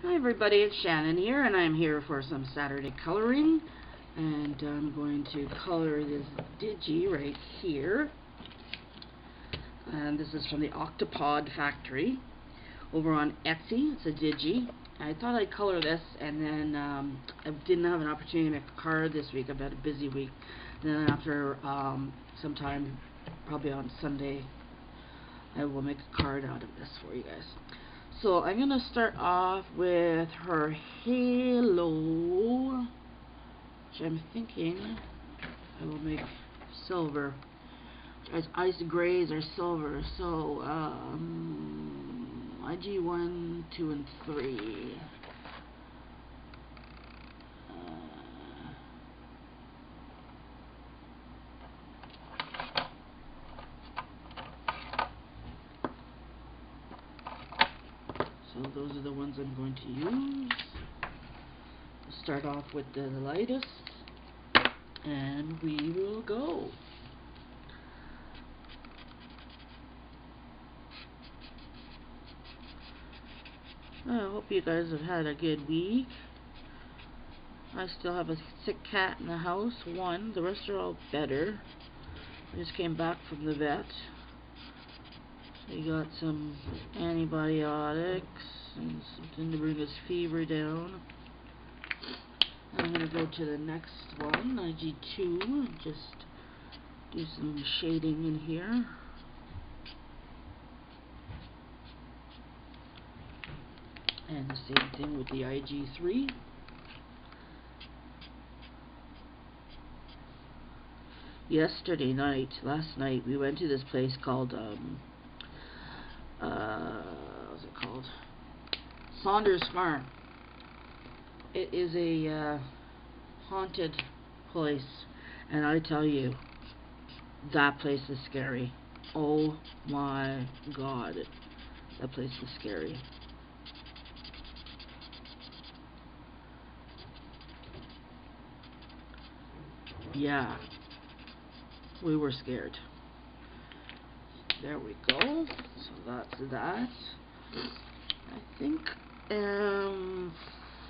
Hi everybody, it's Shannon here, and I'm here for some Saturday coloring. And I'm going to color this Digi right here. And this is from the Octopode factory over on Etsy. It's a Digi. I thought I'd color this, and then I didn't have an opportunity to make a card this week. I've had a busy week. And then after sometime, probably on Sunday, I will make a card out of this for you guys. So I'm going to start off with her halo, which I'm thinking I will make silver, as ice grays are silver. So IG 1, 2, and 3. So those are the ones I'm going to use. We'll start off with the lightest, and we will go. I hope you guys have had a good week. I still have a sick cat in the house, one. The rest are all better. I just came back from the vet. He got some antibiotics and something to bring his fever down. I'm going to go to the next one, IG2, and just do some shading in here. And the same thing with the IG3. Last night, we went to this place called, what's it called? Saunders Farm. It is a haunted place, and I tell you, that place is scary. Oh my God, that place is scary. Yeah, we were scared. There we go. So that's that. I think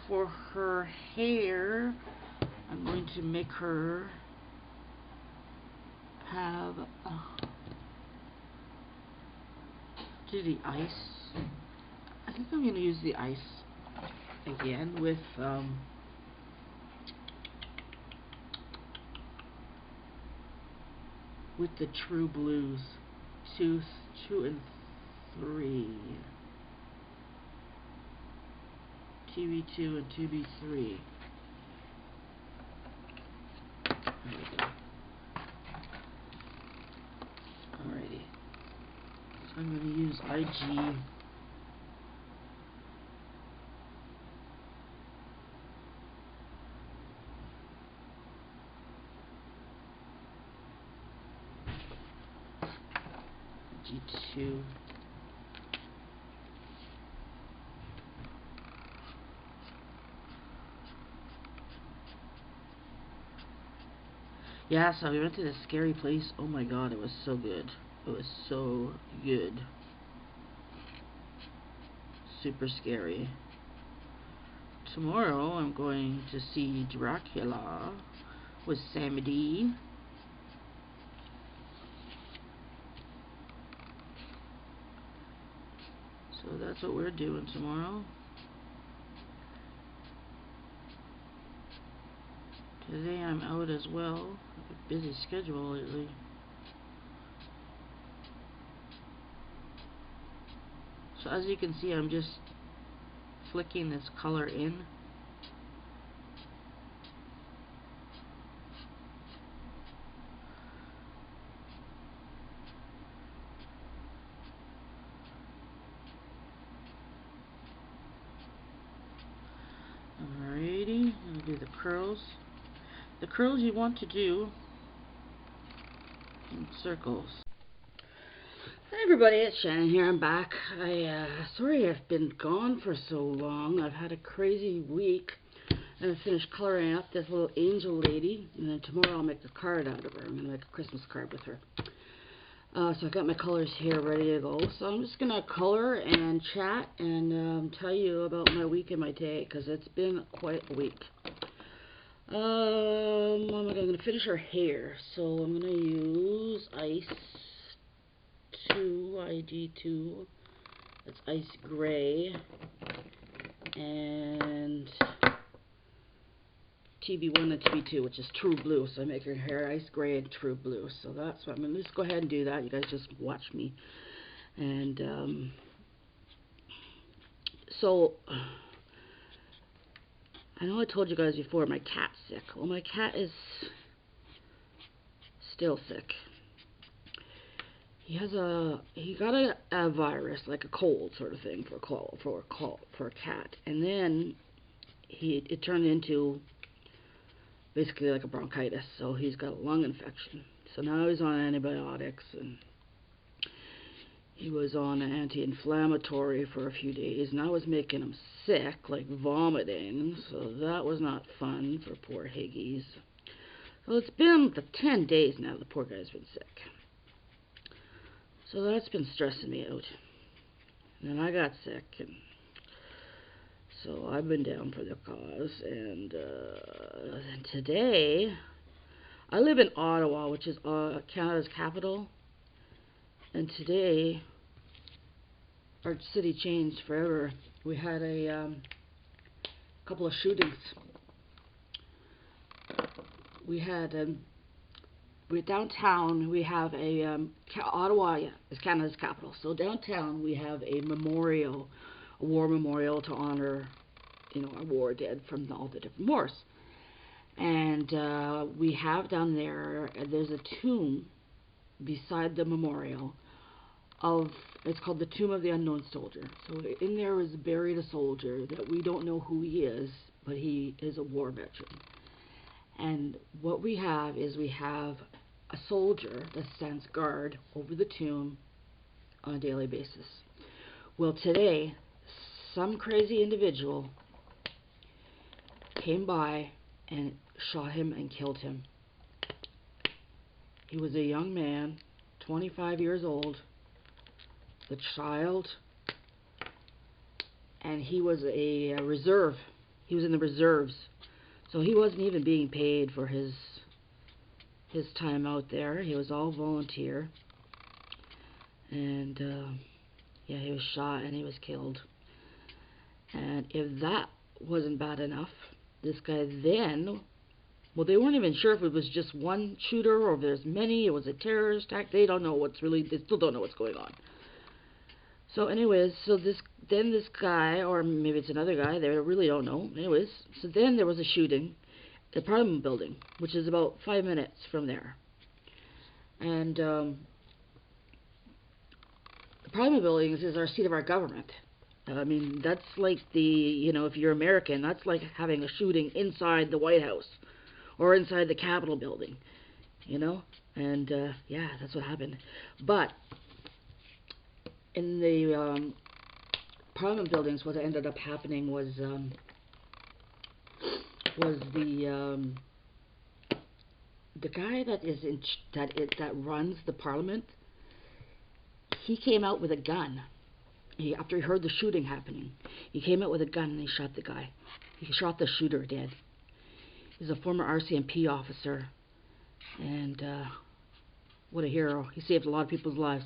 for her hair, I'm going to make her have do the ice. I think I'm going to use the ice again with the True Blues 2 and 3. TV2 and TV3. There we go. Alrighty. So I'm going to use IG. IG2. Yeah, so we went to this scary place. Oh my God, it was so good. It was so good. Super scary. Tomorrow I'm going to see Dracula with Sammy D. So that's what we're doing tomorrow. Today I'm out as well. A busy schedule lately. So as you can see, I'm just flicking this color in. Alrighty, I'm going to do the curls. The curls you want to do in circles. Hi everybody, it's Shannon here. I'm back. Sorry I've been gone for so long. I've had a crazy week. I finished coloring up this little angel lady, and then tomorrow I'll make a card out of her. I'm going to make a Christmas card with her. So I got my colors here ready to go. So I'm just going to color and chat and tell you about my week and my day, because it's been quite a week. I'm going to finish her hair. So I'm going to use Ice 2, ID2. That's Ice Gray. And TB1 and TB2, which is True Blue. So I make her hair Ice Gray and True Blue. So that's what I'm going to just go ahead and do that. You guys just watch me. And so I know I told you guys before my cat's sick. Well, my cat is still sick. He got a virus, like a cold sort of thing for a cat, and then it turned into basically like a bronchitis. So he's got a lung infection. So now he's on antibiotics, and he was on an anti-inflammatory for a few days, and I was making him sick, like vomiting. So that was not fun for poor Higgies. So it's been 10 days now the poor guy's been sick. So that's been stressing me out. And then I got sick, and so I've been down for the cause. And today, I live in Ottawa, which is Canada's capital. And today, our city changed forever. We had a couple of shootings. Downtown, we have Ottawa is Canada's capital. So downtown, we have a war memorial to honor, our war dead from all the different wars. And we have down there's a tomb beside the memorial it's called the Tomb of the Unknown Soldier. So in there is buried a soldier that we don't know who he is, but he is a war veteran. And what we have is a soldier that stands guard over the tomb on a daily basis. Well, today, some crazy individual came by and shot him and killed him. He was a young man, 25 years old, the child, and he was a reserve. He was in the reserves. So he wasn't even being paid for his time out there. He was all volunteer. And he was shot and he was killed. And if that wasn't bad enough, this guy then, well, they weren't even sure if it was just one shooter or if there's many. It was a terrorist attack. They still don't know what's going on. So anyways, this guy, or maybe it's another guy, they really don't know. Anyways, so then there was a shooting at the Parliament building, which is about 5 minutes from there. And the Parliament building is our seat of our government. I mean, that's like if you're American, that's like having a shooting inside the White House or inside the Capitol building, And that's what happened. But in the Parliament buildings, what ended up happening was the guy that runs the Parliament. He came out with a gun. After he heard the shooting happening, he came out with a gun and he shot the guy. He shot the shooter dead. He's a former RCMP officer, and what a hero! He saved a lot of people's lives.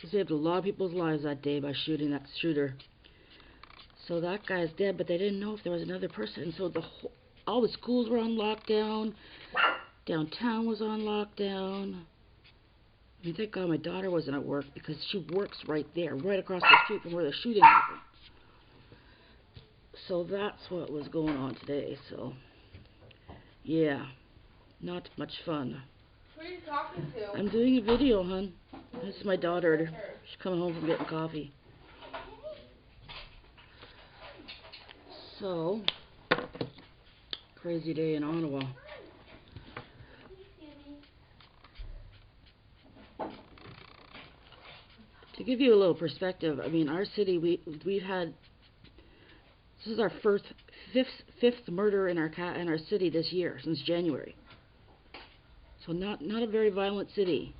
He saved a lot of people's lives that day by shooting that shooter. So that guy's dead, but they didn't know if there was another person. So all the schools were on lockdown. Downtown was on lockdown. I mean, thank God my daughter wasn't at work, because she works right there, right across the street from where the shooting happened. So that's what was going on today. So, yeah, not much fun. Who are you talking to? I'm doing a video, hon. This is my daughter. She's coming home from getting coffee. So, crazy day in Ottawa. To give you a little perspective, I mean, our city, we've had, this is our fifth murder in our city this year, since January. So not a very violent city.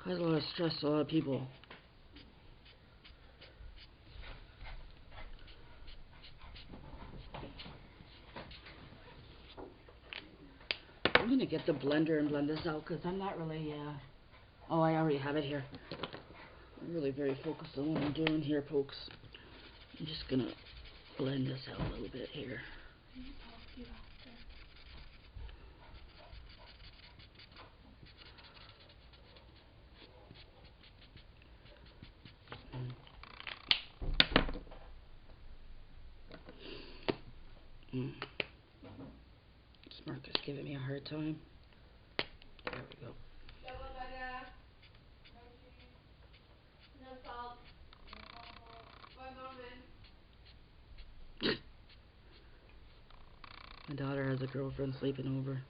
Cause a lot of stress to a lot of people. I'm gonna get the blender and blend this out because I'm not really, oh, I already have it here. I'm really very focused on what I'm doing here, folks. I'm just gonna blend this out a little bit here. Mm. Mark is giving me a hard time. There we go. Double butter, no cheese, no salt, no salt. One moment. My daughter has a girlfriend sleeping over,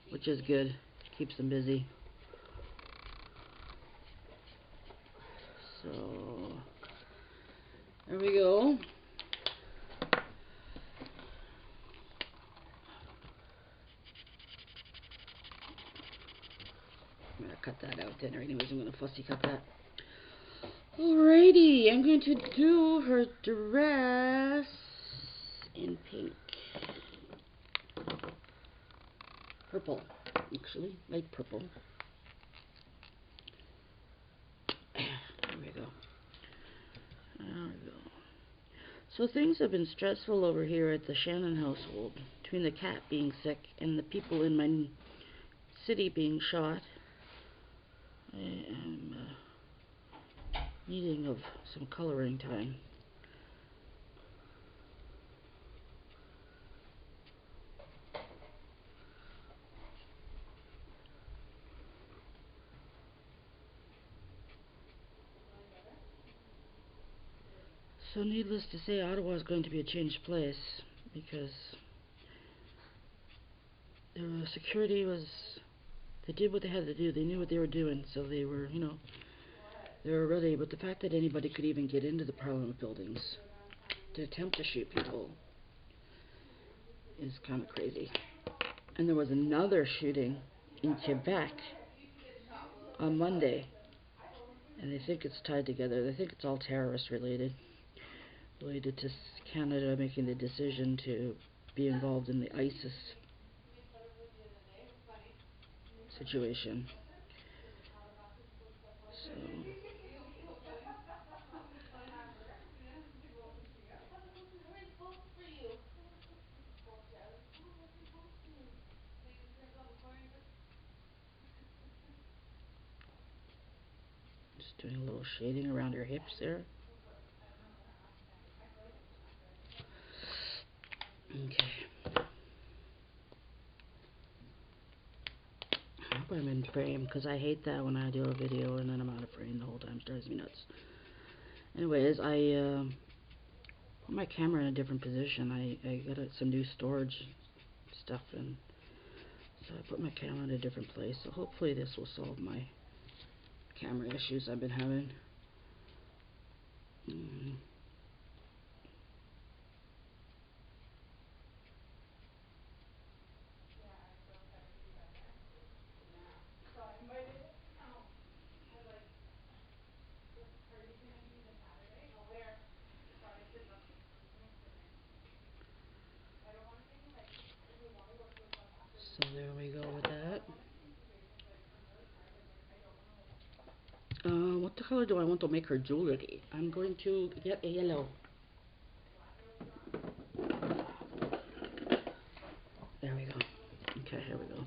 which is good. Keeps them busy. So, there we go. I'm gonna cut that out then, or anyways, I'm gonna fussy cut that. Alrighty, I'm going to do her dress in pink. Purple, actually, light purple. There we go. There we go. So things have been stressful over here at the Shannon household, between the cat being sick and the people in my city being shot. I am needing of some coloring time. So needless to say, Ottawa is going to be a changed place because the security was, they did what they had to do. They knew what they were doing, so they were, you know, they were ready. But the fact that anybody could even get into the Parliament buildings to attempt to shoot people is kind of crazy. And there was another shooting in Quebec on Monday, and they think it's tied together. They think it's all terrorist related to Canada making the decision to be involved in the ISIS situation. So just doing a little shading around her hips there. Okay. I hope I'm in frame because I hate that when I do a video and then I'm out of frame the whole time. It drives me nuts. Anyways, I put my camera in a different position. I got some new storage stuff and so I put my camera in a different place. So hopefully this will solve my camera issues I've been having. So there we go with that. What the color do I want to make her jewelry? I'm going to get a yellow. There we go. Okay, here we go.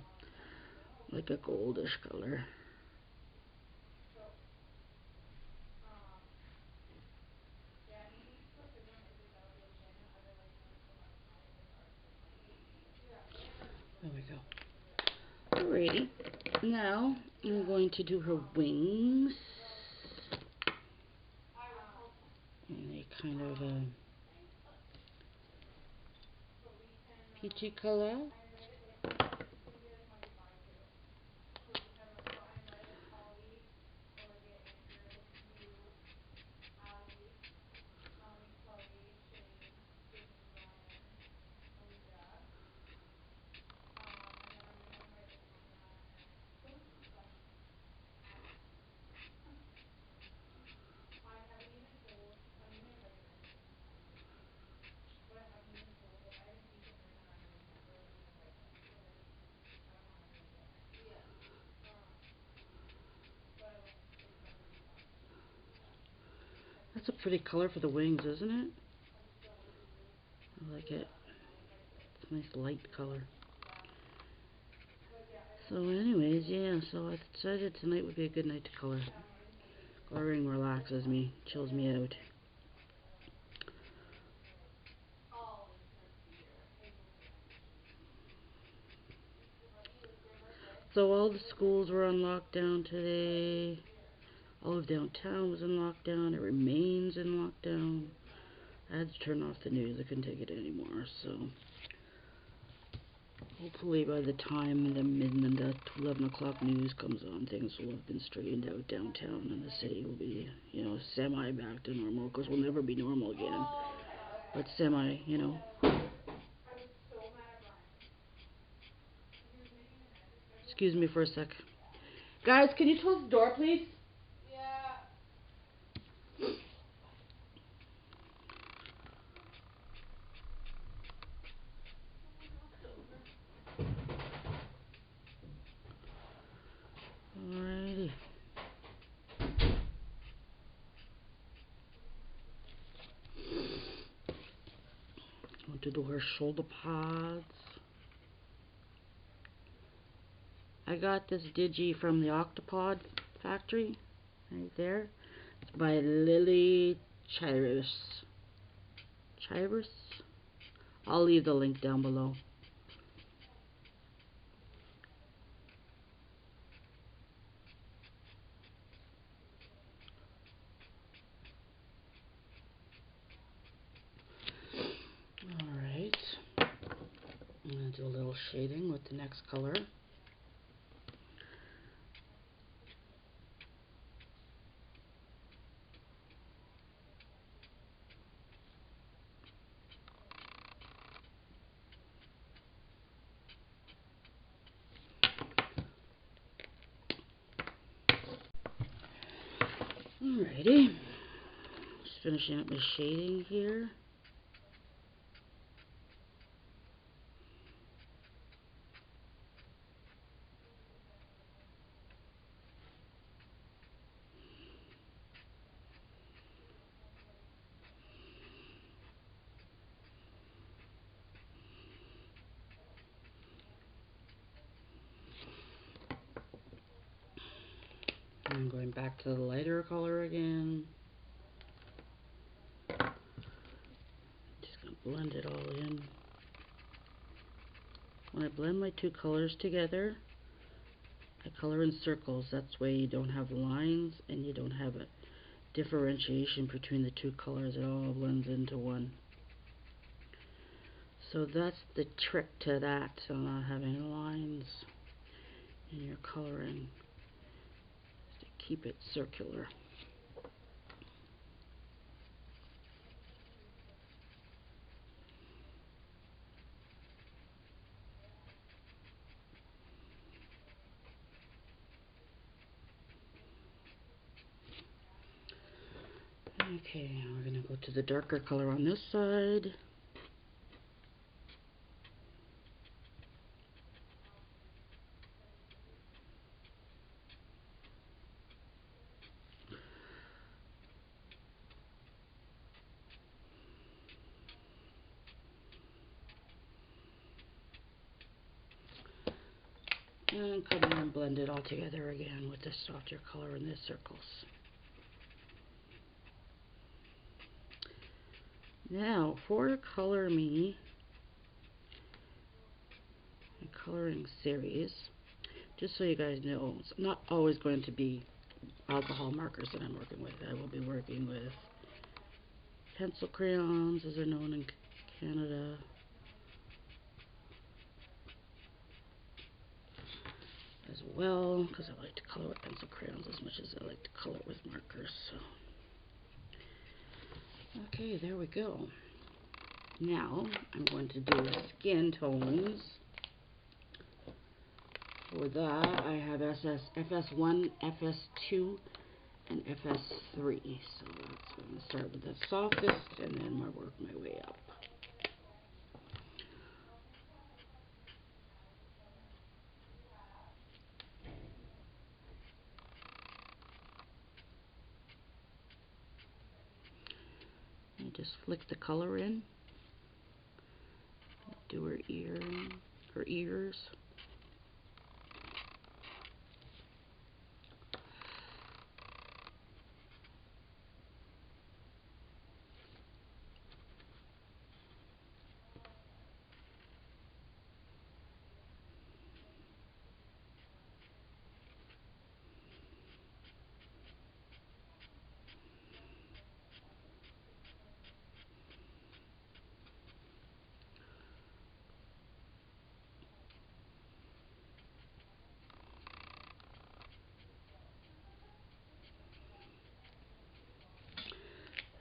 Like a goldish color. There we go. Alrighty. Now I'm going to do her wings. And a kind of a peachy color. That's a pretty color for the wings, isn't it? I like it. It's a nice light color. So anyways, yeah, so I decided tonight would be a good night to color. Coloring relaxes me, chills me out. So all the schools were on lockdown today. All of downtown was in lockdown. It remains in lockdown. I had to turn off the news. I couldn't take it anymore. So hopefully by the time the 11 o'clock news comes on, things will have been straightened out downtown, and the city will be, semi back to normal. Of course, we'll never be normal again, but semi. Excuse me for a sec. Guys, can you close the door, please? Alrighty. Want to do her shoulder pads. I got this Digi from the Octopode factory, right there. It's by Lily Chilvers. Chilvers? I'll leave the link down below. Alright. I'm going to do a little shading with the next color. Alrighty. Just finishing up my shading here. I'm going back to the lighter color again. Just going to blend it all in. When I blend my two colors together, I color in circles. That's way you don't have lines and you don't have a differentiation between the two colors. It all blends into one. So that's the trick to that, so not having lines in your coloring, is to keep it circular. Okay, now we're going to go to the darker color on this side. And come in and blend it all together again with the softer color in the circles. Now, for Color Me, a coloring series, just so you guys know, it's not always going to be alcohol markers that I'm working with. I will be working with pencil crayons, as they're known in Canada. As well, because I like to color with pencil crayons as much as I like to color with markers. So. Okay, there we go. Now, I'm going to do skin tones. For that, I have FS1, FS2, and FS3. So that's going to start with the softest, and then I'll work my way up. just flick the color in. Do her ears.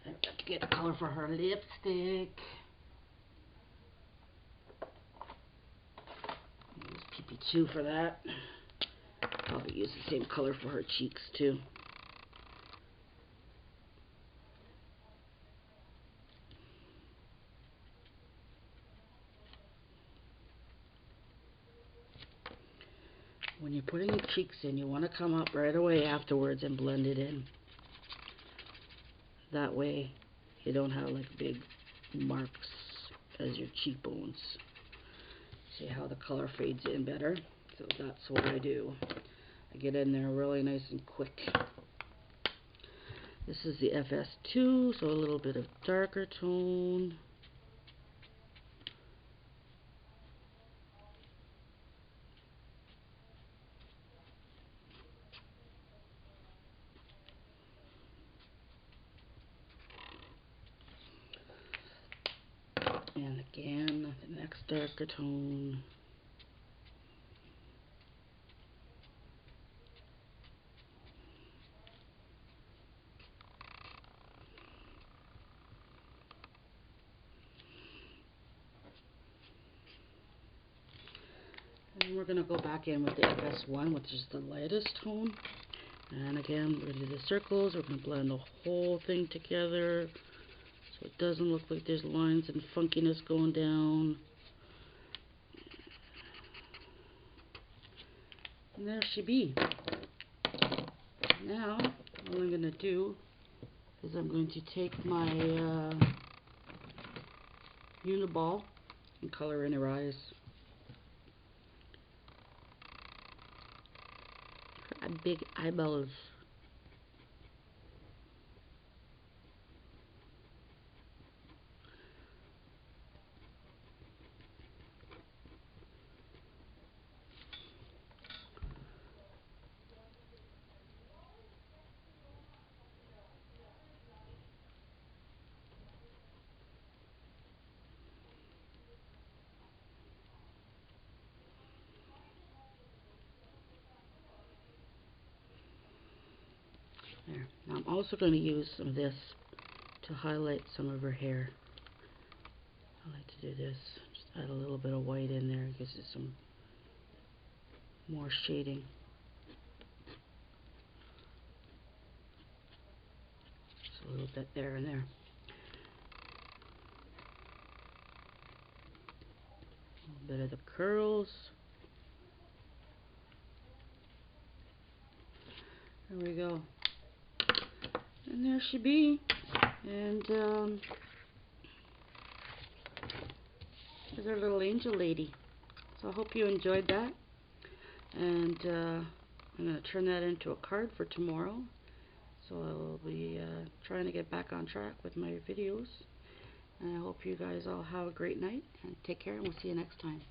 I've got to get a color for her lipstick. Use PP2 for that. Probably use the same color for her cheeks too. When you're putting the cheeks in, you want to come up right away afterwards and blend it in. That way you don't have like big marks as your cheekbones. See how the color fades in better? So that's what I do. I get in there really nice and quick. This is the FS2, so a little bit of darker tone. And again, the next darker tone. And we're going to go back in with the FS1, which is the lightest tone. And again, we're going to do the circles. We're going to blend the whole thing together so it doesn't look like there's lines and funkiness going down. And there she be. Now, all I'm going to do is I'm going to take my Uniball and color in her eyes. Her big eyeballs. There. Now I'm also going to use some of this to highlight some of her hair. I like to do this. Just add a little bit of white in there. Gives it some more shading. Just a little bit there and there. A little bit of the curls. There we go. And there she be. And there's our little angel lady. So I hope you enjoyed that. And I'm going to turn that into a card for tomorrow. So I'll be trying to get back on track with my videos. And I hope you guys all have a great night. And take care, and we'll see you next time.